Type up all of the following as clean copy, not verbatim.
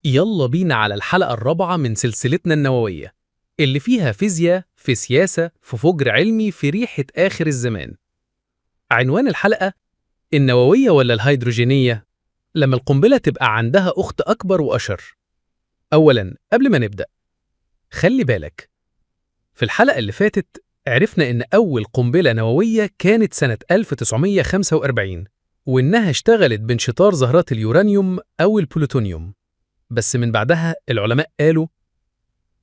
يلا بينا على الحلقة الرابعة من سلسلتنا النووية اللي فيها فيزياء في سياسة في فجر علمي في ريحة آخر الزمان. عنوان الحلقة: النووية ولا الهيدروجينية؟ لما القنبلة تبقى عندها أخت أكبر وأشر. أولاً قبل ما نبدأ خلي بالك، في الحلقة اللي فاتت عرفنا إن أول قنبلة نووية كانت سنة 1945 وإنها اشتغلت بانشطار ذرات اليورانيوم أو البلوتونيوم. بس من بعدها العلماء قالوا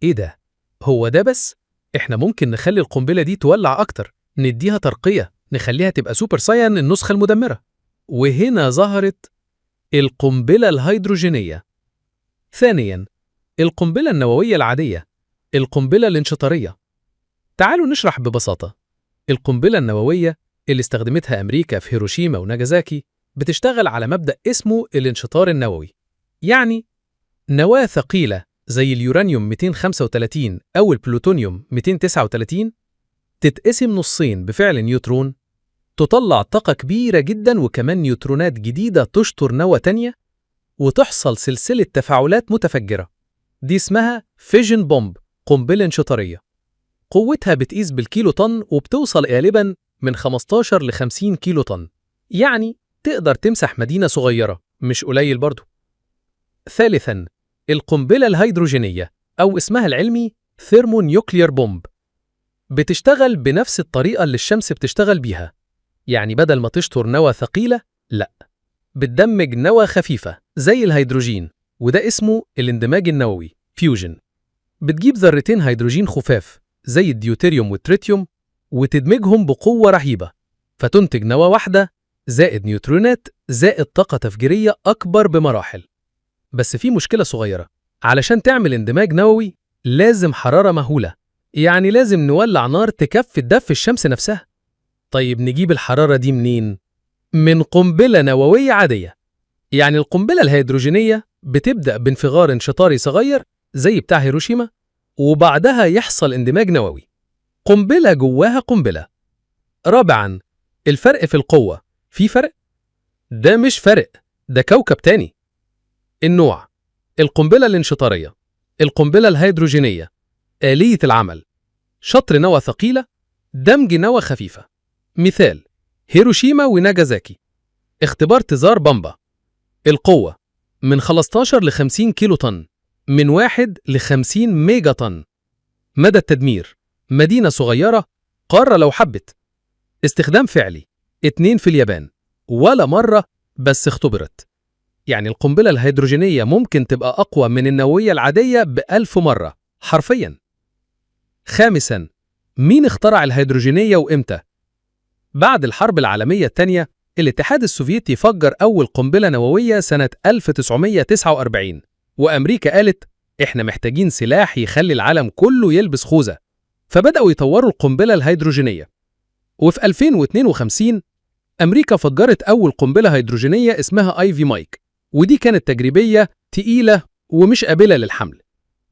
إيه ده؟ هو ده بس؟ إحنا ممكن نخلي القنبلة دي تولع أكتر، نديها ترقية، نخليها تبقى سوبر ساين النسخة المدمرة. وهنا ظهرت القنبلة الهيدروجينية. ثانياً القنبلة النووية العادية، القنبلة الانشطارية. تعالوا نشرح ببساطة. القنبلة النووية اللي استخدمتها أمريكا في هيروشيما وناجازاكي بتشتغل على مبدأ اسمه الانشطار النووي. يعني نواة ثقيلة زي اليورانيوم 235 أو البلوتونيوم 239 تتقسم نصين بفعل نيوترون، تطلع طاقة كبيرة جدا وكمان نيوترونات جديدة تشطر نواة تانية، وتحصل سلسلة تفاعلات متفجرة. دي اسمها فيجن بومب، قنبلة انشطارية. قوتها بتقيس بالكيلو طن وبتوصل غالبا من 15 ل 50 كيلو طن، يعني تقدر تمسح مدينة صغيرة، مش قليل برضو. ثالثاً القنبلة الهيدروجينية أو اسمها العلمي ثيرمونيوكلير بومب. بتشتغل بنفس الطريقة اللي الشمس بتشتغل بيها، يعني بدل ما تشطر نواة ثقيلة، لأ، بتدمج نواة خفيفة زي الهيدروجين، وده اسمه الاندماج النووي فيوجن. بتجيب ذرتين هيدروجين خفاف زي الديوتيريوم والتريتيوم وتدمجهم بقوة رهيبة، فتنتج نواة واحدة زائد نيوترونات زائد طاقة تفجيرية أكبر بمراحل. بس في مشكلة صغيرة، علشان تعمل اندماج نووي لازم حرارة مهولة، يعني لازم نولع نار تكفي تدفي الشمس نفسها. طيب نجيب الحرارة دي منين؟ من قنبلة نووية عادية. يعني القنبلة الهيدروجينية بتبدأ بانفجار انشطاري صغير زي بتاع هيروشيما، وبعدها يحصل اندماج نووي، قنبلة جواها قنبلة. رابعاً الفرق في القوة. في فرق؟ ده مش فرق، ده كوكب تاني. النوع: القنبلة الانشطارية، القنبلة الهيدروجينية. آلية العمل: شطر نواة ثقيلة، دمج نواة خفيفة. مثال: هيروشيما وناجازاكي. اختبار تزار بامبا. القوة: من 15 ل 50 كيلو طن، من 1 ل 50 ميجا طن. مدى التدمير: مدينة صغيرة، قارة لو حبت. استخدام فعلي: 2 في اليابان، ولا مرة بس اختبرت. يعني القنبلة الهيدروجينية ممكن تبقى أقوى من النووية العادية ب1000 مرة حرفياً. خامساً مين اخترع الهيدروجينية وإمتى؟ بعد الحرب العالمية الثانية الاتحاد السوفيتي فجر أول قنبلة نووية سنة 1949، وأمريكا قالت إحنا محتاجين سلاح يخلي العالم كله يلبس خوذة، فبدأوا يطوروا القنبلة الهيدروجينية. وفي 2052 أمريكا فجرت أول قنبلة هيدروجينية اسمها آيفي مايك، ودي كانت تجريبية تقيلة ومش قابلة للحمل.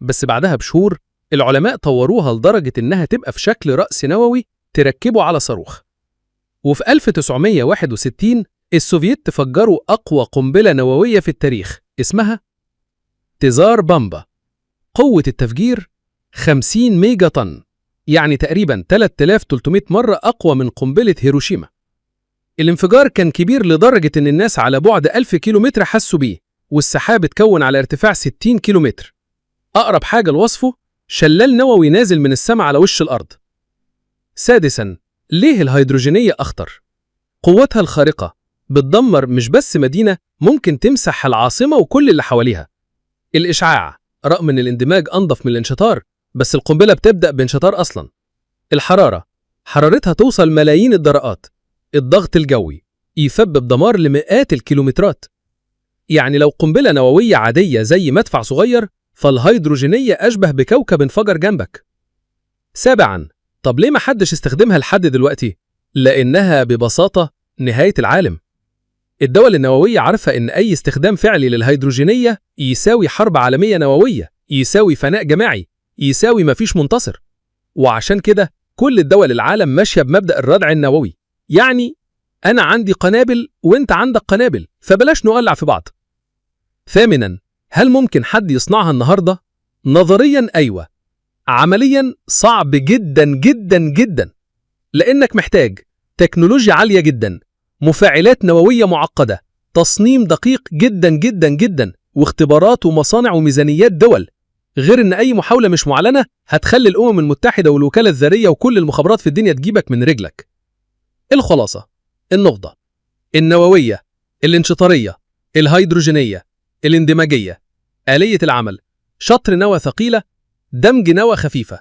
بس بعدها بشهور العلماء طوروها لدرجة إنها تبقى في شكل رأس نووي تركبه على صاروخ. وفي 1961 السوفييت فجروا أقوى قنبلة نووية في التاريخ اسمها تزار بامبا. قوة التفجير 50 ميجا طن، يعني تقريباً 3300 مرة أقوى من قنبلة هيروشيما. الانفجار كان كبير لدرجة إن الناس على بعد 1000 كيلومتر حسوا بيه، والسحاب اتكون على ارتفاع 60 كيلومتر. أقرب حاجة لوصفه شلال نووي نازل من السماء على وش الأرض. سادساً ليه الهيدروجينية أخطر؟ قوتها الخارقة بتدمر مش بس مدينة، ممكن تمسح العاصمة وكل اللي حواليها. الإشعاع: رغم إن الاندماج أنظف من الانشطار، بس القنبلة بتبدأ بانشطار أصلاً. الحرارة: حرارتها توصل ملايين الدرجات. الضغط الجوي: يسبب دمار لمئات الكيلومترات. يعني لو قنبلة نووية عادية زي مدفع صغير، فالهيدروجينية أشبه بكوكب انفجر جنبك. سابعاً طب ليه ما حدش استخدمها لحد دلوقتي؟ لأنها ببساطة نهاية العالم. الدول النووية عارفة إن أي استخدام فعلي للهيدروجينية يساوي حرب عالمية نووية، يساوي فناء جماعي، يساوي مفيش منتصر. وعشان كده كل الدول العالم ماشية بمبدأ الردع النووي، يعني أنا عندي قنابل وإنت عندك قنابل، فبلاش نولع في بعض. ثامناً هل ممكن حد يصنعها النهاردة؟ نظرياً أيوة. عملياً صعب جداً جداً جداً، لأنك محتاج تكنولوجيا عالية جداً، مفاعلات نووية معقدة، تصميم دقيق جداً جداً جداً، واختبارات ومصانع وميزانيات دول. غير إن أي محاولة مش معلنة هتخلي الأمم المتحدة والوكالة الذرية وكل المخابرات في الدنيا تجيبك من رجلك. الخلاصة: النقطة النووية، الانشطارية، الهيدروجينية، الاندماجية، آلية العمل، شطر نوى ثقيلة، دمج نوى خفيفة،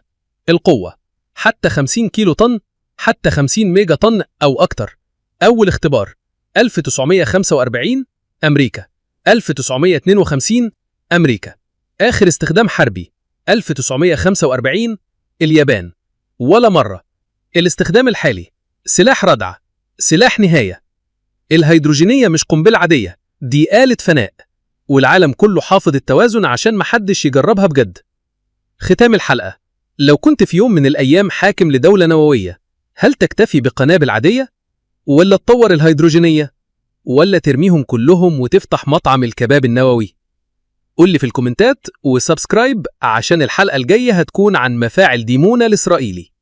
القوة حتى 50 كيلو طن، حتى 50 ميجا طن أو أكتر. أول اختبار 1945 أمريكا، 1952 أمريكا. آخر استخدام حربي 1945 اليابان. ولا مرة. الاستخدام الحالي سلاح ردع، سلاح نهاية. الهيدروجينية مش قنبلة عادية، دي آلة فناء، والعالم كله حافظ التوازن عشان محدش يجربها بجد. ختام الحلقة: لو كنت في يوم من الأيام حاكم لدولة نووية، هل تكتفي بقنابل عادية؟ ولا تطور الهيدروجينية؟ ولا ترميهم كلهم وتفتح مطعم الكباب النووي؟ قول لي في الكومنتات وسبسكرايب عشان الحلقة الجاية هتكون عن مفاعل ديمونا الإسرائيلي.